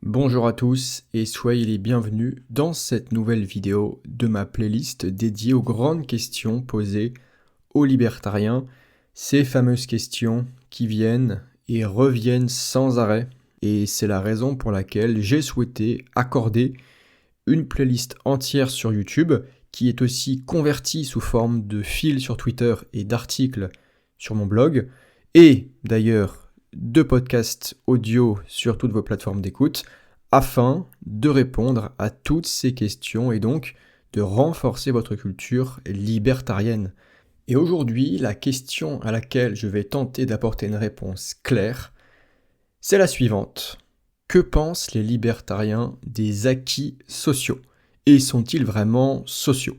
Bonjour à tous et soyez les bienvenus dans cette nouvelle vidéo de ma playlist dédiée aux grandes questions posées aux libertariens, ces fameuses questions qui viennent et reviennent sans arrêt, et c'est la raison pour laquelle j'ai souhaité accorder une playlist entière sur YouTube qui est aussi convertie sous forme de fil sur Twitter et d'articles sur mon blog, et d'ailleurs de podcasts audio sur toutes vos plateformes d'écoute, afin de répondre à toutes ces questions et donc de renforcer votre culture libertarienne. Et aujourd'hui, la question à laquelle je vais tenter d'apporter une réponse claire, c'est la suivante. Que pensent les libertariens des acquis sociaux ? Et sont-ils vraiment sociaux ?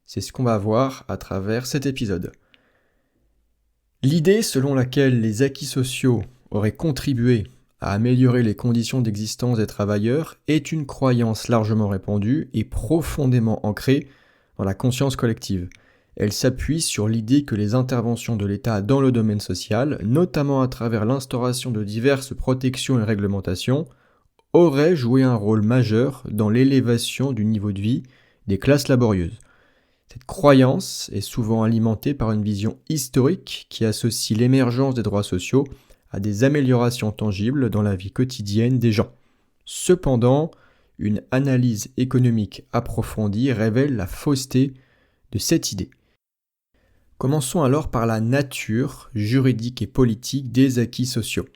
C'est ce qu'on va voir à travers cet épisode. L'idée selon laquelle les acquis sociaux auraient contribué à améliorer les conditions d'existence des travailleurs est une croyance largement répandue et profondément ancrée dans la conscience collective. Elle s'appuie sur l'idée que les interventions de l'État dans le domaine social, notamment à travers l'instauration de diverses protections et réglementations, auraient joué un rôle majeur dans l'élévation du niveau de vie des classes laborieuses. Cette croyance est souvent alimentée par une vision historique qui associe l'émergence des droits sociaux à des améliorations tangibles dans la vie quotidienne des gens. Cependant, une analyse économique approfondie révèle la fausseté de cette idée. Commençons alors par la nature juridique et politique des acquis sociaux.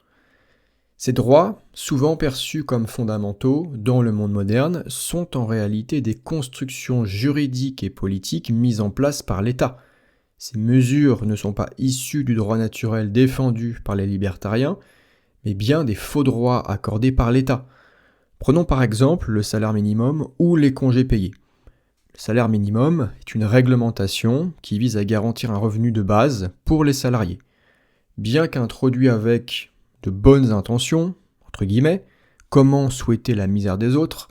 Ces droits, souvent perçus comme fondamentaux dans le monde moderne, sont en réalité des constructions juridiques et politiques mises en place par l'État. Ces mesures ne sont pas issues du droit naturel défendu par les libertariens, mais bien des faux droits accordés par l'État. Prenons par exemple le salaire minimum ou les congés payés. Le salaire minimum est une réglementation qui vise à garantir un revenu de base pour les salariés. Bien qu'introduit avec de bonnes intentions, entre guillemets, comment souhaiter la misère des autres,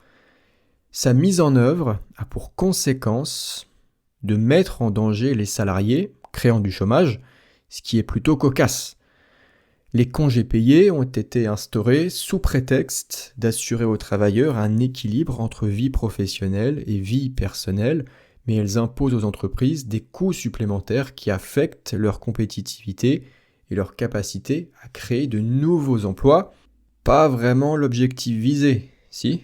sa mise en œuvre a pour conséquence de mettre en danger les salariés, créant du chômage, ce qui est plutôt cocasse. Les congés payés ont été instaurés sous prétexte d'assurer aux travailleurs un équilibre entre vie professionnelle et vie personnelle, mais elles imposent aux entreprises des coûts supplémentaires qui affectent leur compétitivité et leur capacité à créer de nouveaux emplois. Pas vraiment l'objectif visé, si ?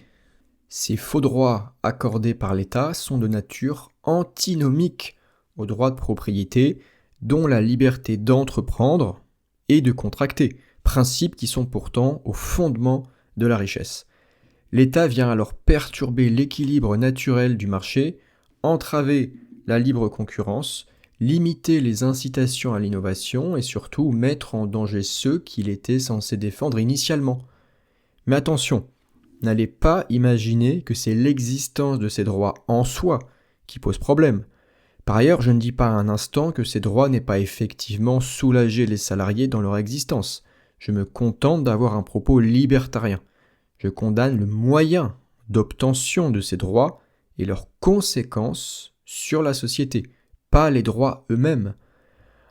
Ces faux droits accordés par l'État sont de nature antinomique aux droits de propriété, dont la liberté d'entreprendre et de contracter, principes qui sont pourtant au fondement de la richesse. L'État vient alors perturber l'équilibre naturel du marché, entraver la libre concurrence, limiter les incitations à l'innovation et surtout mettre en danger ceux qu'il était censé défendre initialement. Mais attention, n'allez pas imaginer que c'est l'existence de ces droits en soi qui pose problème. Par ailleurs, je ne dis pas un instant que ces droits n'aient pas effectivement soulagé les salariés dans leur existence. Je me contente d'avoir un propos libertarien. Je condamne le moyen d'obtention de ces droits et leurs conséquences sur la société, pas les droits eux-mêmes.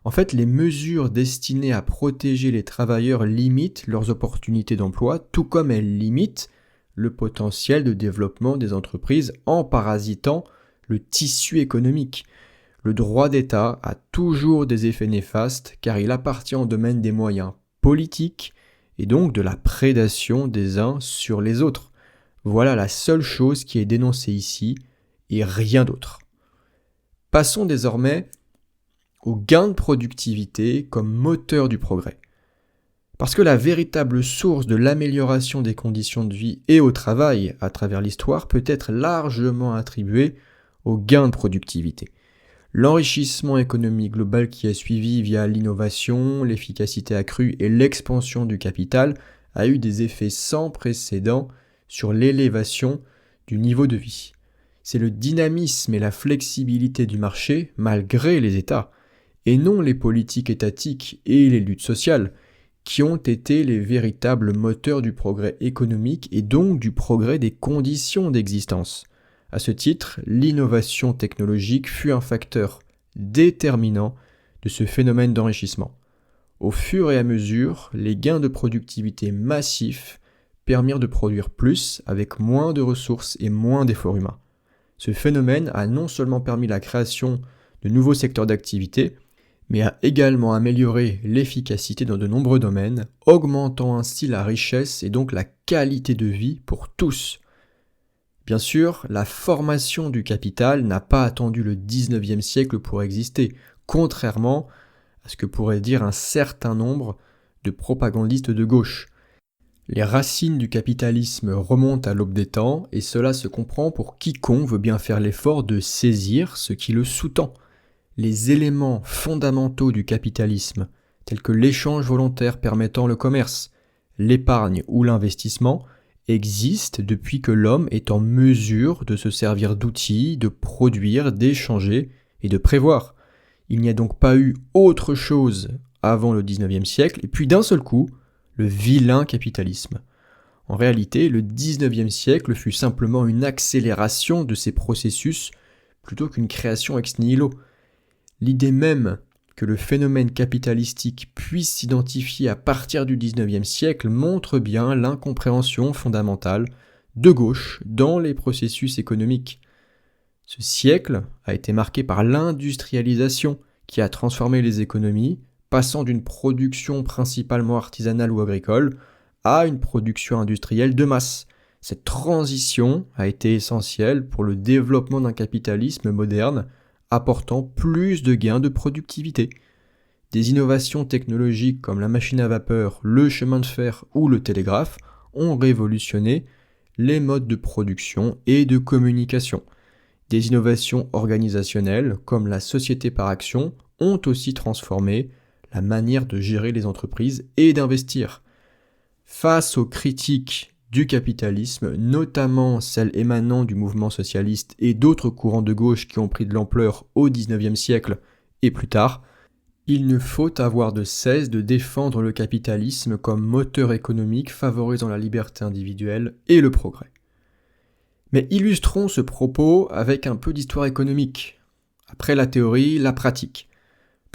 En fait, les mesures destinées à protéger les travailleurs limitent leurs opportunités d'emploi, tout comme elles limitent le potentiel de développement des entreprises en parasitant le tissu économique. Le droit d'État a toujours des effets néfastes car il appartient au domaine des moyens politiques et donc de la prédation des uns sur les autres. Voilà la seule chose qui est dénoncée ici et rien d'autre. Passons désormais au gain de productivité comme moteur du progrès. Parce que la véritable source de l'amélioration des conditions de vie et au travail à travers l'histoire peut être largement attribuée au gain de productivité. L'enrichissement économique global qui a suivi via l'innovation, l'efficacité accrue et l'expansion du capital a eu des effets sans précédent sur l'élévation du niveau de vie. C'est le dynamisme et la flexibilité du marché, malgré les États, et non les politiques étatiques et les luttes sociales, qui ont été les véritables moteurs du progrès économique et donc du progrès des conditions d'existence. À ce titre, l'innovation technologique fut un facteur déterminant de ce phénomène d'enrichissement. Au fur et à mesure, les gains de productivité massifs permirent de produire plus avec moins de ressources et moins d'efforts humains. Ce phénomène a non seulement permis la création de nouveaux secteurs d'activité, mais a également amélioré l'efficacité dans de nombreux domaines, augmentant ainsi la richesse et donc la qualité de vie pour tous. Bien sûr, la formation du capital n'a pas attendu le 19e siècle pour exister, contrairement à ce que pourrait dire un certain nombre de propagandistes de gauche. Les racines du capitalisme remontent à l'aube des temps, et cela se comprend pour quiconque veut bien faire l'effort de saisir ce qui le sous-tend. Les éléments fondamentaux du capitalisme, tels que l'échange volontaire permettant le commerce, l'épargne ou l'investissement, existent depuis que l'homme est en mesure de se servir d'outils, de produire, d'échanger et de prévoir. Il n'y a donc pas eu autre chose avant le 19e siècle, et puis d'un seul coup, le vilain capitalisme. En réalité, le 19e siècle fut simplement une accélération de ces processus plutôt qu'une création ex nihilo. L'idée même que le phénomène capitalistique puisse s'identifier à partir du 19e siècle montre bien l'incompréhension fondamentale de gauche dans les processus économiques. Ce siècle a été marqué par l'industrialisation qui a transformé les économies, passant d'une production principalement artisanale ou agricole à une production industrielle de masse. Cette transition a été essentielle pour le développement d'un capitalisme moderne, apportant plus de gains de productivité. Des innovations technologiques comme la machine à vapeur, le chemin de fer ou le télégraphe ont révolutionné les modes de production et de communication. Des innovations organisationnelles comme la société par action ont aussi transformé la manière de gérer les entreprises et d'investir. Face aux critiques du capitalisme, notamment celles émanant du mouvement socialiste et d'autres courants de gauche qui ont pris de l'ampleur au XIXe siècle et plus tard, il ne faut avoir de cesse de défendre le capitalisme comme moteur économique favorisant la liberté individuelle et le progrès. Mais illustrons ce propos avec un peu d'histoire économique. Après la théorie, la pratique.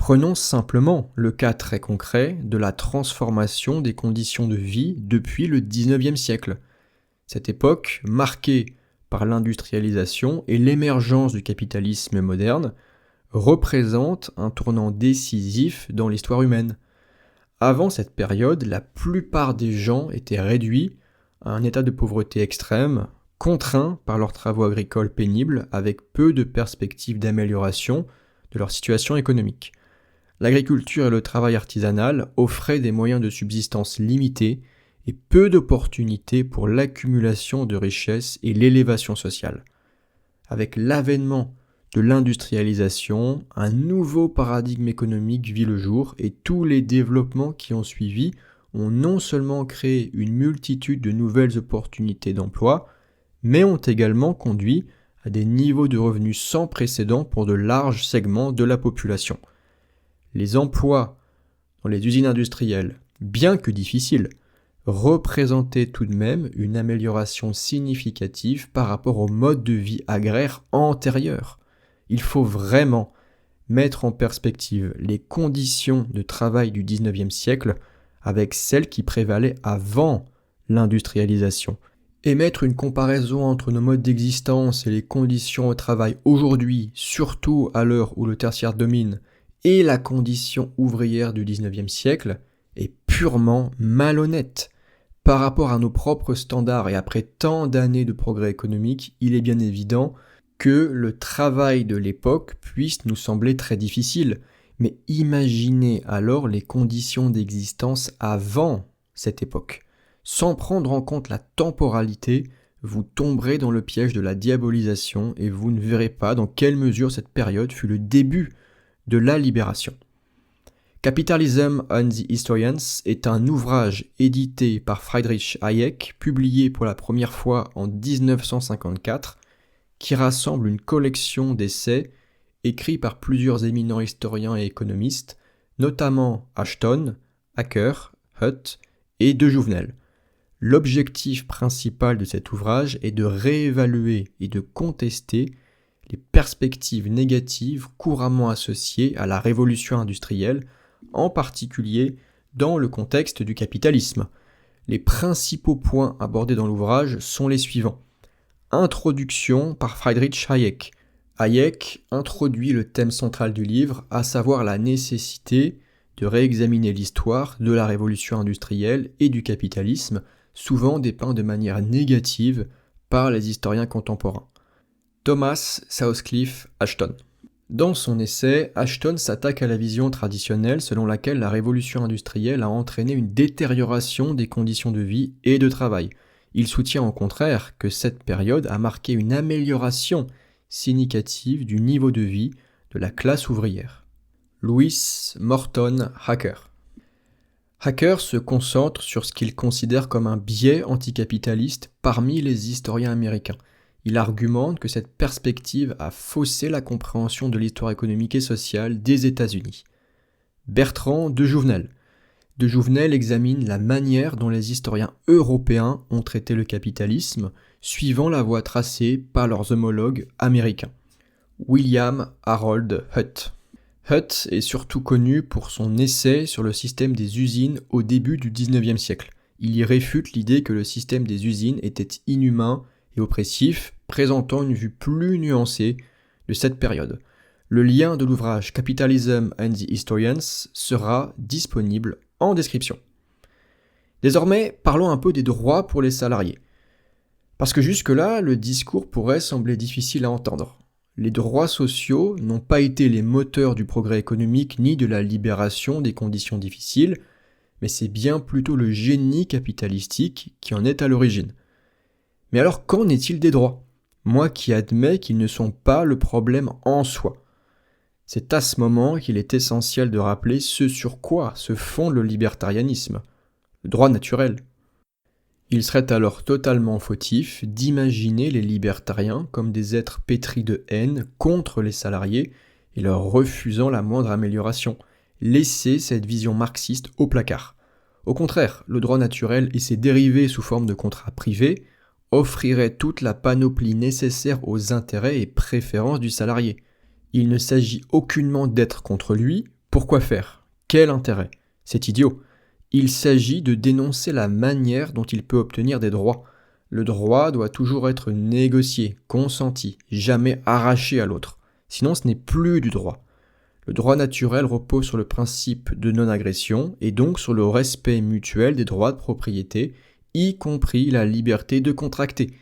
Prenons simplement le cas très concret de la transformation des conditions de vie depuis le XIXe siècle. Cette époque, marquée par l'industrialisation et l'émergence du capitalisme moderne, représente un tournant décisif dans l'histoire humaine. Avant cette période, la plupart des gens étaient réduits à un état de pauvreté extrême, contraints par leurs travaux agricoles pénibles avec peu de perspectives d'amélioration de leur situation économique. L'agriculture et le travail artisanal offraient des moyens de subsistance limités et peu d'opportunités pour l'accumulation de richesses et l'élévation sociale. Avec l'avènement de l'industrialisation, un nouveau paradigme économique vit le jour et tous les développements qui ont suivi ont non seulement créé une multitude de nouvelles opportunités d'emploi, mais ont également conduit à des niveaux de revenus sans précédent pour de larges segments de la population. Les emplois dans les usines industrielles, bien que difficiles, représentaient tout de même une amélioration significative par rapport au mode de vie agraire antérieur. Il faut vraiment mettre en perspective les conditions de travail du XIXe siècle avec celles qui prévalaient avant l'industrialisation. Et mettre une comparaison entre nos modes d'existence et les conditions au travail aujourd'hui, surtout à l'heure où le tertiaire domine, et la condition ouvrière du XIXe siècle est purement malhonnête. Par rapport à nos propres standards et après tant d'années de progrès économique, il est bien évident que le travail de l'époque puisse nous sembler très difficile. Mais imaginez alors les conditions d'existence avant cette époque. Sans prendre en compte la temporalité, vous tomberez dans le piège de la diabolisation et vous ne verrez pas dans quelle mesure cette période fut le début de la libération. Capitalism and the Historians est un ouvrage édité par Friedrich Hayek, publié pour la première fois en 1954, qui rassemble une collection d'essais écrits par plusieurs éminents historiens et économistes, notamment Ashton, Acker, Hutt et De Jouvenel. L'objectif principal de cet ouvrage est de réévaluer et de contester les perspectives négatives couramment associées à la révolution industrielle, en particulier dans le contexte du capitalisme. Les principaux points abordés dans l'ouvrage sont les suivants. Introduction par Friedrich Hayek. Hayek introduit le thème central du livre, à savoir la nécessité de réexaminer l'histoire de la révolution industrielle et du capitalisme, souvent dépeint de manière négative par les historiens contemporains. Thomas Southcliffe Ashton. Dans son essai, Ashton s'attaque à la vision traditionnelle selon laquelle la révolution industrielle a entraîné une détérioration des conditions de vie et de travail. Il soutient au contraire que cette période a marqué une amélioration significative du niveau de vie de la classe ouvrière. Louis Morton Hacker. Hacker se concentre sur ce qu'il considère comme un biais anticapitaliste parmi les historiens américains. Il argumente que cette perspective a faussé la compréhension de l'histoire économique et sociale des États-Unis. Bertrand de Jouvenel. De Jouvenel examine la manière dont les historiens européens ont traité le capitalisme, suivant la voie tracée par leurs homologues américains. William Harold Hutt. Hutt est surtout connu pour son essai sur le système des usines au début du XIXe siècle. Il y réfute l'idée que le système des usines était inhumain et oppressif, présentant une vue plus nuancée de cette période. Le lien de l'ouvrage Capitalism and the Historians sera disponible en description. Désormais, parlons un peu des droits pour les salariés. Parce que jusque-là, le discours pourrait sembler difficile à entendre. Les droits sociaux n'ont pas été les moteurs du progrès économique ni de la libération des conditions difficiles, mais c'est bien plutôt le génie capitalistique qui en est à l'origine. Mais alors qu'en est-il des droits ? Moi qui admets qu'ils ne sont pas le problème en soi. C'est à ce moment qu'il est essentiel de rappeler ce sur quoi se fonde le libertarianisme, le droit naturel. Il serait alors totalement fautif d'imaginer les libertariens comme des êtres pétris de haine contre les salariés et leur refusant la moindre amélioration. Laissez cette vision marxiste au placard. Au contraire, le droit naturel et ses dérivés sous forme de contrats privés offriraient toute la panoplie nécessaire aux intérêts et préférences du salarié. Il ne s'agit aucunement d'être contre lui. Pourquoi faire ? Quel intérêt ? C'est idiot. Il s'agit de dénoncer la manière dont il peut obtenir des droits. Le droit doit toujours être négocié, consenti, jamais arraché à l'autre. Sinon ce n'est plus du droit. Le droit naturel repose sur le principe de non-agression et donc sur le respect mutuel des droits de propriété, y compris la liberté de contracter.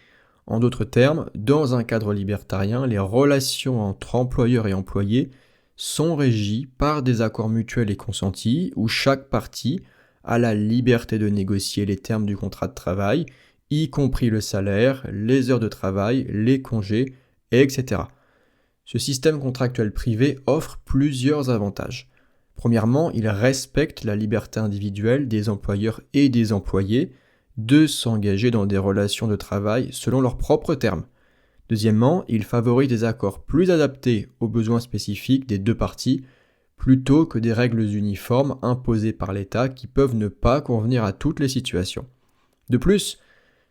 En d'autres termes, dans un cadre libertarien, les relations entre employeurs et employés sont régies par des accords mutuels et consentis où chaque partie a la liberté de négocier les termes du contrat de travail, y compris le salaire, les heures de travail, les congés, etc. Ce système contractuel privé offre plusieurs avantages. Premièrement, il respecte la liberté individuelle des employeurs et des employés de s'engager dans des relations de travail selon leurs propres termes. Deuxièmement, il favorise des accords plus adaptés aux besoins spécifiques des deux parties, plutôt que des règles uniformes imposées par l'État qui peuvent ne pas convenir à toutes les situations. De plus,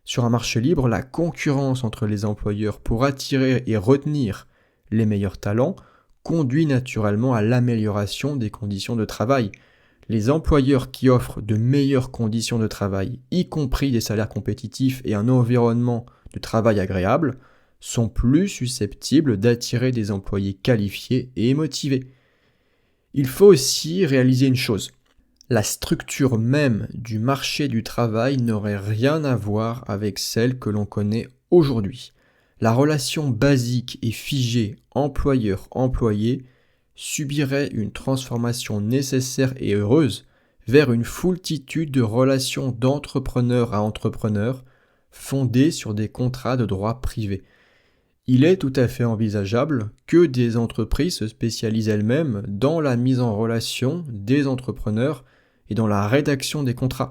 sur un marché libre, la concurrence entre les employeurs pour attirer et retenir les meilleurs talents conduit naturellement à l'amélioration des conditions de travail. Les employeurs qui offrent de meilleures conditions de travail, y compris des salaires compétitifs et un environnement de travail agréable, sont plus susceptibles d'attirer des employés qualifiés et motivés. Il faut aussi réaliser une chose. La structure même du marché du travail n'aurait rien à voir avec celle que l'on connaît aujourd'hui. La relation basique et figée employeur-employé subirait une transformation nécessaire et heureuse vers une foultitude de relations d'entrepreneur à entrepreneur fondées sur des contrats de droit privé. Il est tout à fait envisageable que des entreprises se spécialisent elles-mêmes dans la mise en relation des entrepreneurs et dans la rédaction des contrats.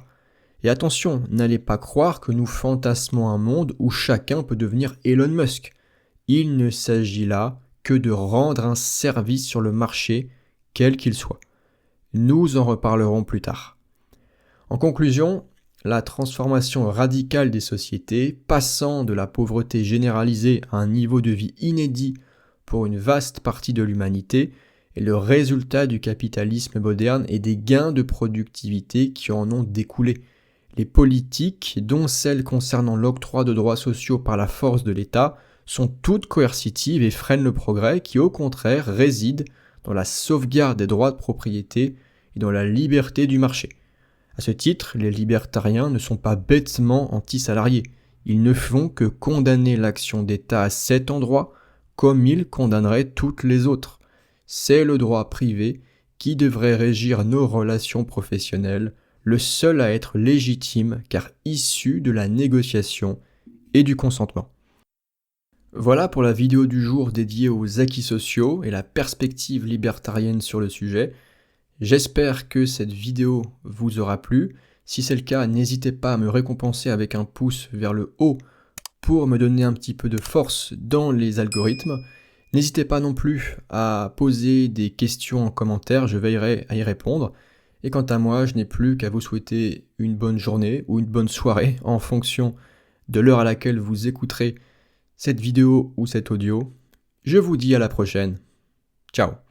Et attention, n'allez pas croire que nous fantasmons un monde où chacun peut devenir Elon Musk. Il ne s'agit là que de rendre un service sur le marché, quel qu'il soit. Nous en reparlerons plus tard. En conclusion, la transformation radicale des sociétés, passant de la pauvreté généralisée à un niveau de vie inédit pour une vaste partie de l'humanité, est le résultat du capitalisme moderne et des gains de productivité qui en ont découlé. Les politiques, dont celles concernant l'octroi de droits sociaux par la force de l'État, sont toutes coercitives et freinent le progrès qui, au contraire, réside dans la sauvegarde des droits de propriété et dans la liberté du marché. À ce titre, les libertariens ne sont pas bêtement anti-salariés. Ils ne font que condamner l'action d'État à cet endroit comme ils condamneraient toutes les autres. C'est le droit privé qui devrait régir nos relations professionnelles, le seul à être légitime car issu de la négociation et du consentement. Voilà pour la vidéo du jour dédiée aux acquis sociaux et la perspective libertarienne sur le sujet. J'espère que cette vidéo vous aura plu. Si c'est le cas, n'hésitez pas à me récompenser avec un pouce vers le haut pour me donner un petit peu de force dans les algorithmes. N'hésitez pas non plus à poser des questions en commentaire, je veillerai à y répondre. Et quant à moi, je n'ai plus qu'à vous souhaiter une bonne journée ou une bonne soirée en fonction de l'heure à laquelle vous écouterez cette vidéo ou cet audio. Je vous dis à la prochaine. Ciao.